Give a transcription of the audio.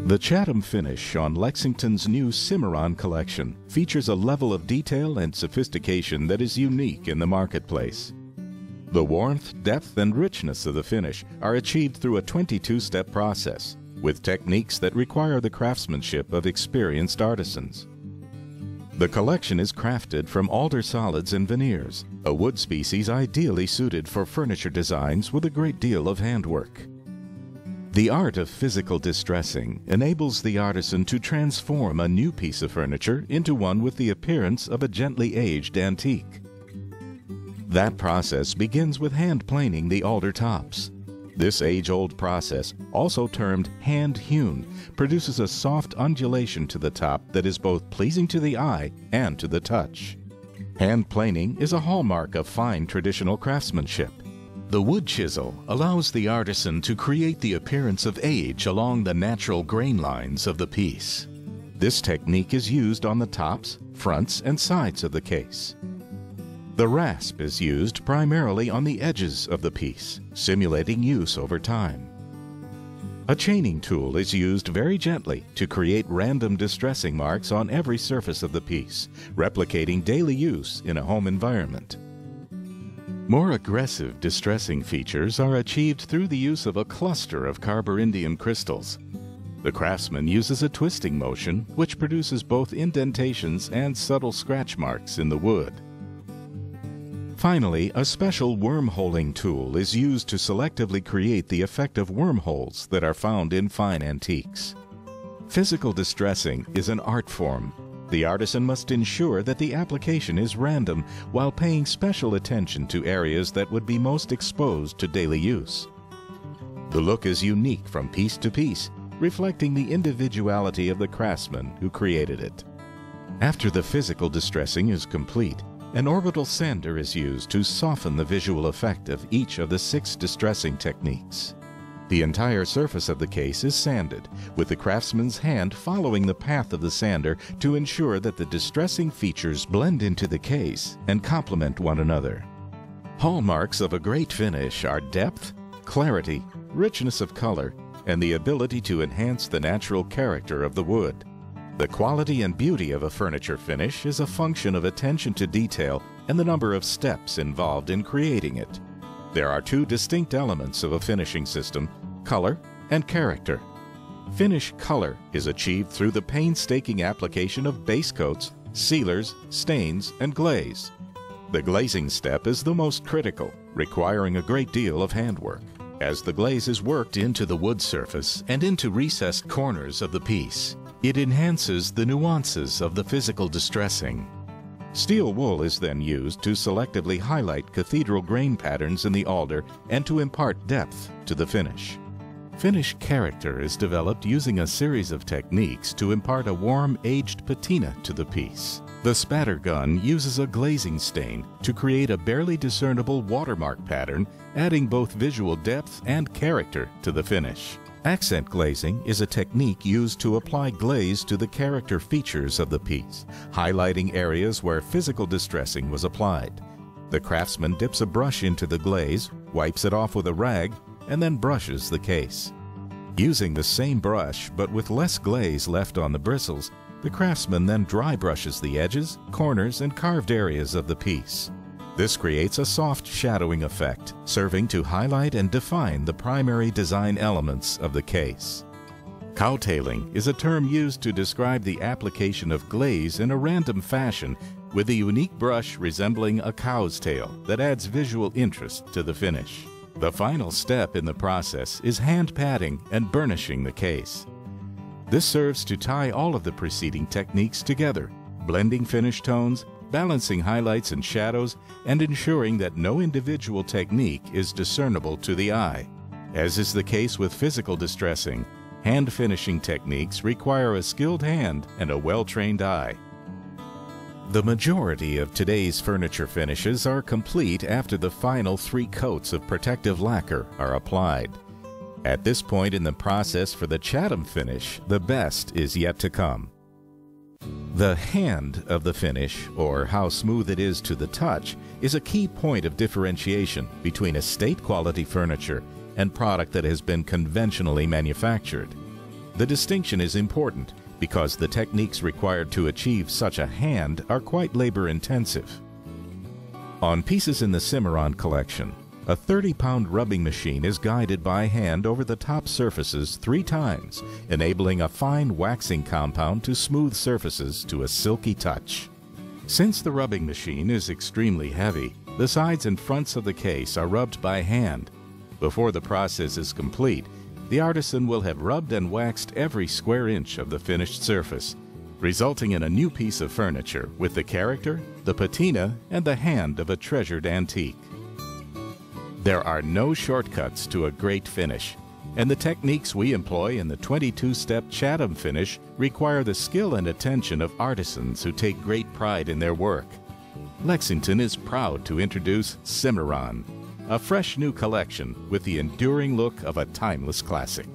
The Chatham finish on Lexington's new Cimarron collection features a level of detail and sophistication that is unique in the marketplace. The warmth, depth, and richness of the finish are achieved through a 22-step process with techniques that require the craftsmanship of experienced artisans. The collection is crafted from alder solids and veneers, a wood species ideally suited for furniture designs with a great deal of handwork. The art of physical distressing enables the artisan to transform a new piece of furniture into one with the appearance of a gently aged antique. That process begins with hand planing the alder tops. This age-old process, also termed hand-hewn, produces a soft undulation to the top that is both pleasing to the eye and to the touch. Hand planing is a hallmark of fine traditional craftsmanship. The wood chisel allows the artisan to create the appearance of age along the natural grain lines of the piece. This technique is used on the tops, fronts, and sides of the case. The rasp is used primarily on the edges of the piece, simulating use over time. A chaining tool is used very gently to create random distressing marks on every surface of the piece, replicating daily use in a home environment. More aggressive distressing features are achieved through the use of a cluster of carborundium crystals. The craftsman uses a twisting motion which produces both indentations and subtle scratch marks in the wood. Finally, a special wormholing tool is used to selectively create the effect of wormholes that are found in fine antiques. Physical distressing is an art form. The artisan must ensure that the application is random while paying special attention to areas that would be most exposed to daily use. The look is unique from piece to piece, reflecting the individuality of the craftsman who created it. After the physical distressing is complete, an orbital sander is used to soften the visual effect of each of the 6 distressing techniques. The entire surface of the case is sanded, with the craftsman's hand following the path of the sander to ensure that the distressing features blend into the case and complement one another. Hallmarks of a great finish are depth, clarity, richness of color, and the ability to enhance the natural character of the wood. The quality and beauty of a furniture finish is a function of attention to detail and the number of steps involved in creating it. There are 2 distinct elements of a finishing system: color and character. Finish color is achieved through the painstaking application of base coats, sealers, stains, and glaze. The glazing step is the most critical, requiring a great deal of handwork, as the glaze is worked into the wood surface and into recessed corners of the piece. It enhances the nuances of the physical distressing. Steel wool is then used to selectively highlight cathedral grain patterns in the alder and to impart depth to the finish. Finish character is developed using a series of techniques to impart a warm, aged patina to the piece. The spatter gun uses a glazing stain to create a barely discernible watermark pattern, adding both visual depth and character to the finish. Accent glazing is a technique used to apply glaze to the character features of the piece, highlighting areas where physical distressing was applied. The craftsman dips a brush into the glaze, wipes it off with a rag, and then brushes the case. Using the same brush but with less glaze left on the bristles, the craftsman then dry brushes the edges, corners, and carved areas of the piece. This creates a soft shadowing effect, serving to highlight and define the primary design elements of the case. Cowtailing is a term used to describe the application of glaze in a random fashion with a unique brush resembling a cow's tail that adds visual interest to the finish. The final step in the process is hand padding and burnishing the case. This serves to tie all of the preceding techniques together, blending finish tones, balancing highlights and shadows, and ensuring that no individual technique is discernible to the eye. As is the case with physical distressing, hand finishing techniques require a skilled hand and a well-trained eye. The majority of today's furniture finishes are complete after the final 3 coats of protective lacquer are applied. At this point in the process for the Chatham finish, the best is yet to come. The hand of the finish, or how smooth it is to the touch, is a key point of differentiation between estate quality furniture and product that has been conventionally manufactured. The distinction is important because the techniques required to achieve such a hand are quite labor-intensive. On pieces in the Cimarron collection, a 30-pound rubbing machine is guided by hand over the top surfaces 3 times, enabling a fine waxing compound to smooth surfaces to a silky touch. Since the rubbing machine is extremely heavy, the sides and fronts of the case are rubbed by hand. Before the process is complete, the artisan will have rubbed and waxed every square inch of the finished surface, resulting in a new piece of furniture with the character, the patina, and the hand of a treasured antique. There are no shortcuts to a great finish, and the techniques we employ in the 22-step Chatham finish require the skill and attention of artisans who take great pride in their work. Lexington is proud to introduce Cimarron, a fresh new collection with the enduring look of a timeless classic.